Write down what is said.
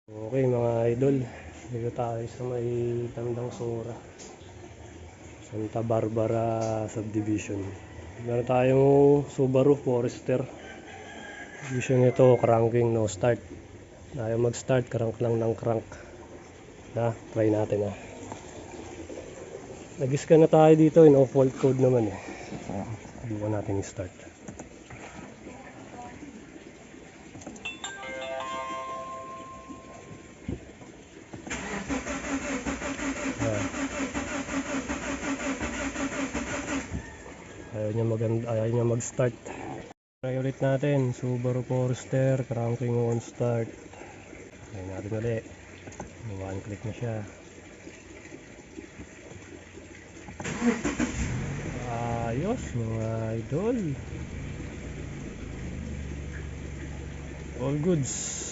Okay mga idol, dito tayo sa may Tandang Sora, Santa Barbara Subdivision. Meron tayong Subaru Forester. Vision nito, cranking no start. Ayaw mag start, crank lang ng crank. Try natin Nag-scan na tayo dito, no fault code naman Subukan natin i-start. Ayaw niya mag-start. Try ulit natin, Subaru Forester, cranking on start. Try natin ulit. One click na siya. Ayos mga idol, all goods.